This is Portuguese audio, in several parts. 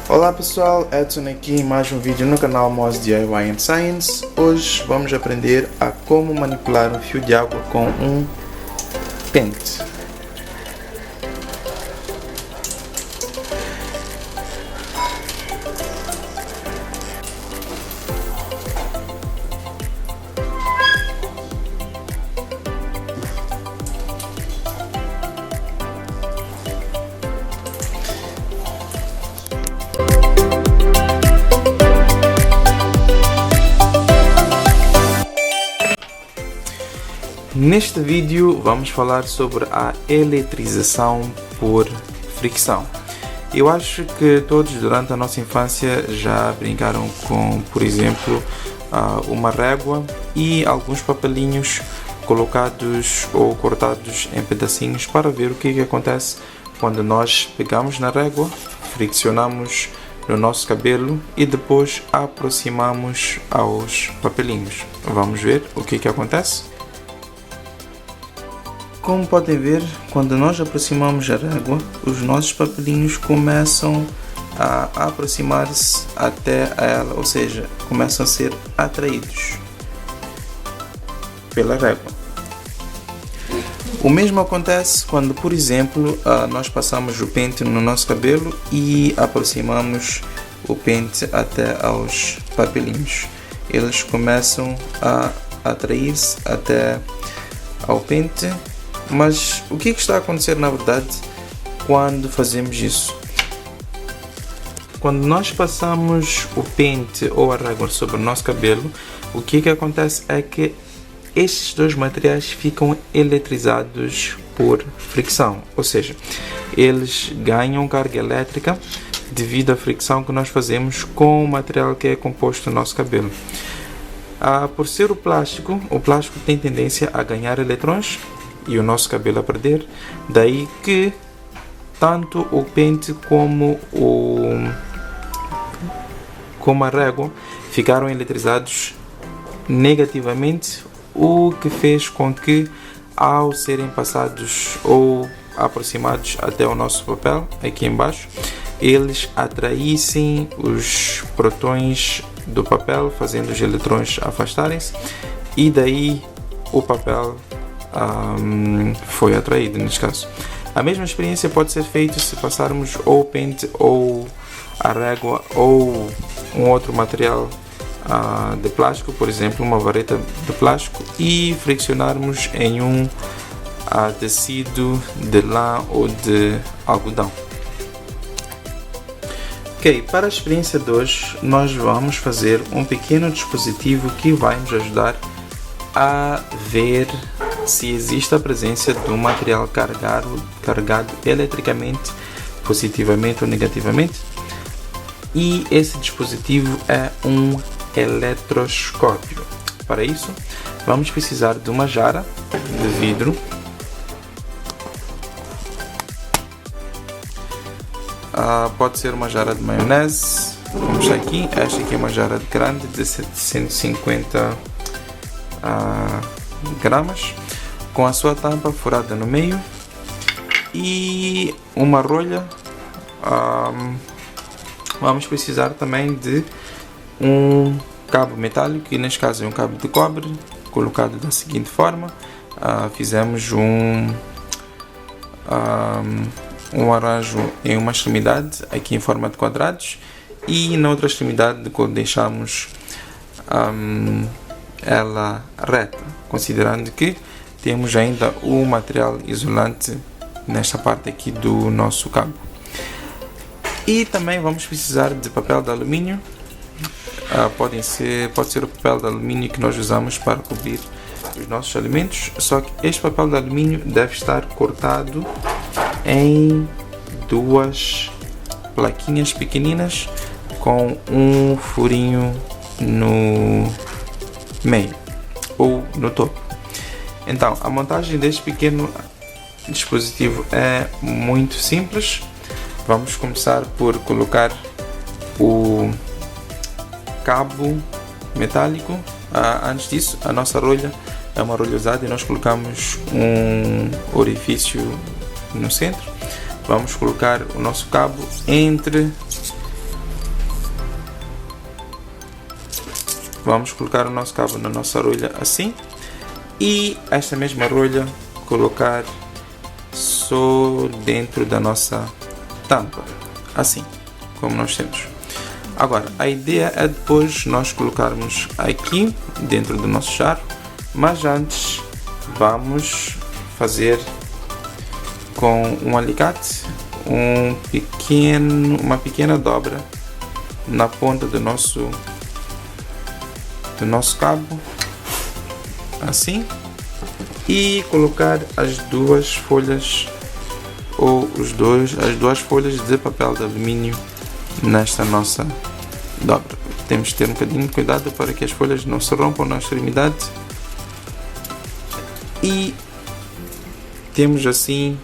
Olá pessoal, Edson aqui em mais um vídeo no canal Moz DIY and Science. Hoje vamos aprender a como manipular um fio de água com um pente. Neste vídeo vamos falar sobre a eletrização por fricção. Eu acho que todos durante a nossa infância já brincaram com, por exemplo, uma régua e alguns papelinhos colocados ou cortados em pedacinhos para ver o que acontece quando nós pegamos na régua, friccionamos no nosso cabelo e depois aproximamos aos papelinhos. Vamos ver o que acontece? Como podem ver, quando nós aproximamos a régua, os nossos papelinhos começam a aproximar-se até ela, ou seja, começam a ser atraídos pela régua. O mesmo acontece quando, por exemplo, nós passamos o pente no nosso cabelo e aproximamos o pente até aos papelinhos. Eles começam a atrair-se até ao pente. Mas o que está a acontecer na verdade quando fazemos isso? Quando nós passamos o pente ou a régua sobre o nosso cabelo, o que acontece é que estes dois materiais ficam eletrizados por fricção, ou seja, eles ganham carga elétrica devido à fricção que nós fazemos com o material que é composto no nosso cabelo. Por ser o plástico tem tendência a ganhar eletrões e o nosso cabelo a perder, daí que tanto o pente como a régua ficaram eletrizados negativamente, o que fez com que, ao serem passados ou aproximados até o nosso papel, aqui embaixo, eles atraíssem os protões do papel, fazendo os eletrões afastarem-se, e daí o papel foi atraído neste caso. A mesma experiência pode ser feita se passarmos ou o pente ou a régua ou um outro material de plástico, por exemplo uma vareta de plástico, e friccionarmos em um tecido de lã ou de algodão. Ok, para a experiência de hoje nós vamos fazer um pequeno dispositivo que vai nos ajudar a ver se existe a presença de um material carregado eletricamente, positivamente ou negativamente, e esse dispositivo é um eletroscópio. Para isso vamos precisar de uma jarra de vidro, pode ser uma jarra de maionese, como está aqui. Esta aqui é uma jarra grande de 750 gramas, com a sua tampa furada no meio, e uma rolha. Vamos precisar também de um cabo metálico, que neste caso é um cabo de cobre, colocado da seguinte forma. Fizemos um arranjo em uma extremidade, aqui em forma de quadrados, e na outra extremidade deixamos ela reta, considerando que temos ainda o material isolante nesta parte aqui do nosso cabo. E também vamos precisar de papel de alumínio. Pode ser o papel de alumínio que nós usamos para cobrir os nossos alimentos, só que este papel de alumínio deve estar cortado em duas plaquinhas pequeninas com um furinho no meio ou no topo. Então, a montagem deste pequeno dispositivo é muito simples. Vamos começar por colocar o cabo metálico. Antes disso, a nossa rolha é uma rolha usada e nós colocamos um orifício no centro. Vamos colocar o nosso cabo entre vamos colocar o nosso cabo na nossa rolha assim, e esta mesma rolha colocar só dentro da nossa tampa, assim como nós temos. Agora, a ideia é depois nós colocarmos aqui dentro do nosso jarro, mas antes vamos fazer com um alicate uma pequena dobra na ponta do nosso cabo, assim, e colocar as duas folhas as duas folhas de papel de alumínio nesta nossa dobra. Temos que ter um bocadinho de cuidado para que as folhas não se rompam na extremidade, e temos assim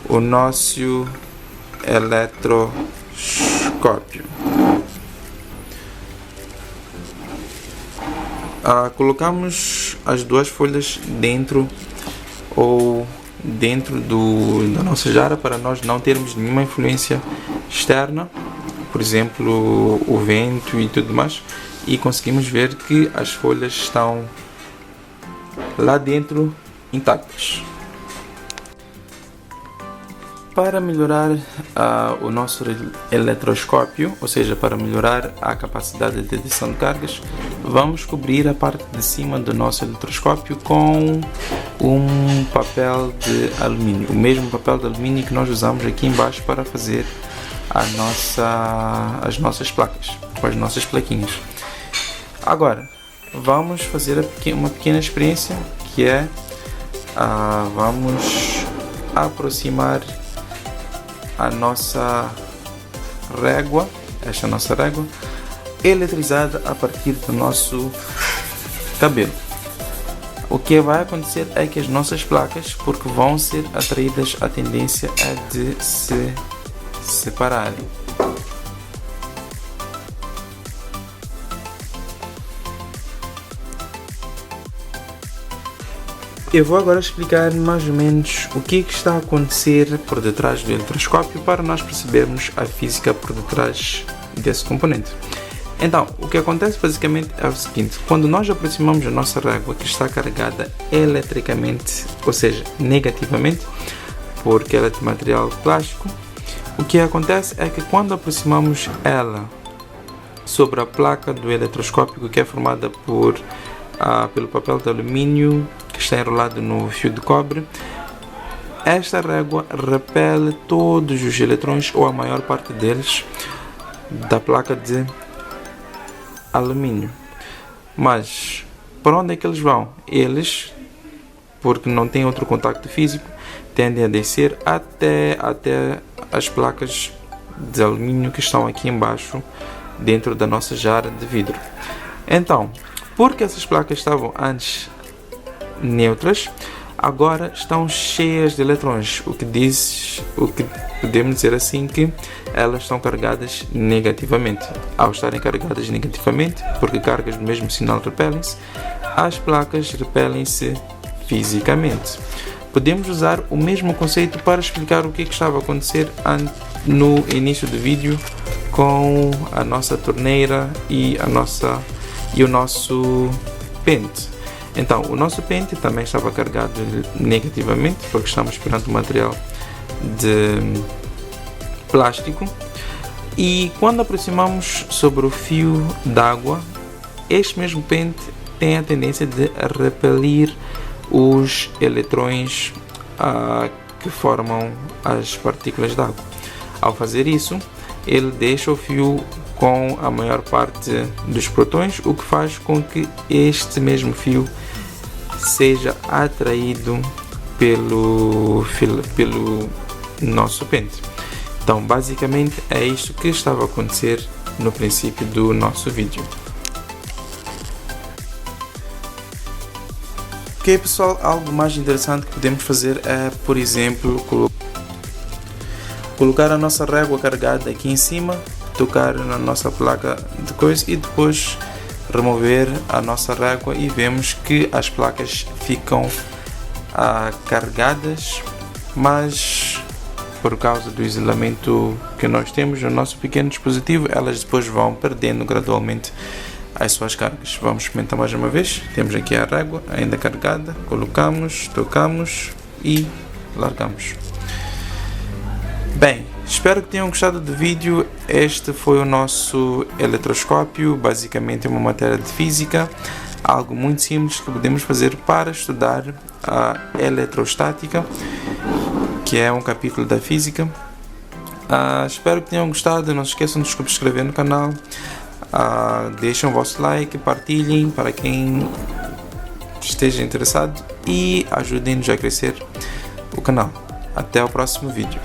o nosso eletroscópio. Colocamos as duas folhas dentro da nossa jarra para nós não termos nenhuma influência externa, por exemplo o vento e tudo mais, e conseguimos ver que as folhas estão lá dentro intactas. Para melhorar o nosso eletroscópio, ou seja, para melhorar a capacidade de detecção de cargas, vamos cobrir a parte de cima do nosso eletroscópio com um papel de alumínio, o mesmo papel de alumínio que nós usamos aqui embaixo para fazer as nossas placas, com as nossas plaquinhas. Agora, vamos fazer uma pequena experiência, que é vamos aproximar a nossa régua, esta nossa régua, eletrizada a partir do nosso cabelo. O que vai acontecer é que as nossas placas, porque vão ser atraídas, a tendência é de se separarem. Eu vou agora explicar mais ou menos o que está a acontecer por detrás do eletroscópio para nós percebermos a física por detrás desse componente. Então, o que acontece basicamente é o seguinte: quando nós aproximamos a nossa régua, que está carregada eletricamente, ou seja, negativamente, porque ela é de material plástico, o que acontece é que quando aproximamos ela sobre a placa do eletroscópio, que é formada pelo papel de alumínio que está enrolado no fio de cobre, esta régua repele todos os eletrões, ou a maior parte deles, da placa de alumínio. Mas para onde é que eles vão? Eles, porque não têm outro contacto físico, tendem a descer até as placas de alumínio que estão aqui embaixo, dentro da nossa jarra de vidro. Então, porque essas placas estavam antes neutras, agora estão cheias de eletrões, o que podemos dizer assim que elas estão carregadas negativamente. Ao estarem carregadas negativamente, porque cargas do mesmo sinal repelem-se, as placas repelem-se fisicamente. Podemos usar o mesmo conceito para explicar o que estava a acontecer no início do vídeo com a nossa torneira e o nosso pente. Então, o nosso pente também estava carregado negativamente, porque estamos perante um material de plástico, e quando aproximamos sobre o fio d'água, este mesmo pente tem a tendência de repelir os eletrões que formam as partículas d'água. Ao fazer isso, ele deixa o fio com a maior parte dos protões, o que faz com que este mesmo fio seja atraído pelo nosso pente. Então, basicamente é isto que estava a acontecer no princípio do nosso vídeo. Ok, pessoal, algo mais interessante que podemos fazer é, por exemplo, colocar a nossa régua carregada aqui em cima, tocar na nossa placa de coisa e depois remover a nossa régua, e vemos que as placas ficam carregadas, mas por causa do isolamento que nós temos no nosso pequeno dispositivo, elas depois vão perdendo gradualmente as suas cargas. Vamos experimentar mais uma vez. Temos aqui a régua ainda carregada, colocamos, tocamos e largamos. Bem, espero que tenham gostado do vídeo. Este foi o nosso eletroscópio, basicamente uma matéria de física, algo muito simples que podemos fazer para estudar a eletrostática, que é um capítulo da física. Espero que tenham gostado. Não se esqueçam de se subscrever no canal, deixem o vosso like, partilhem para quem esteja interessado e ajudem-nos a crescer o canal. Até o próximo vídeo.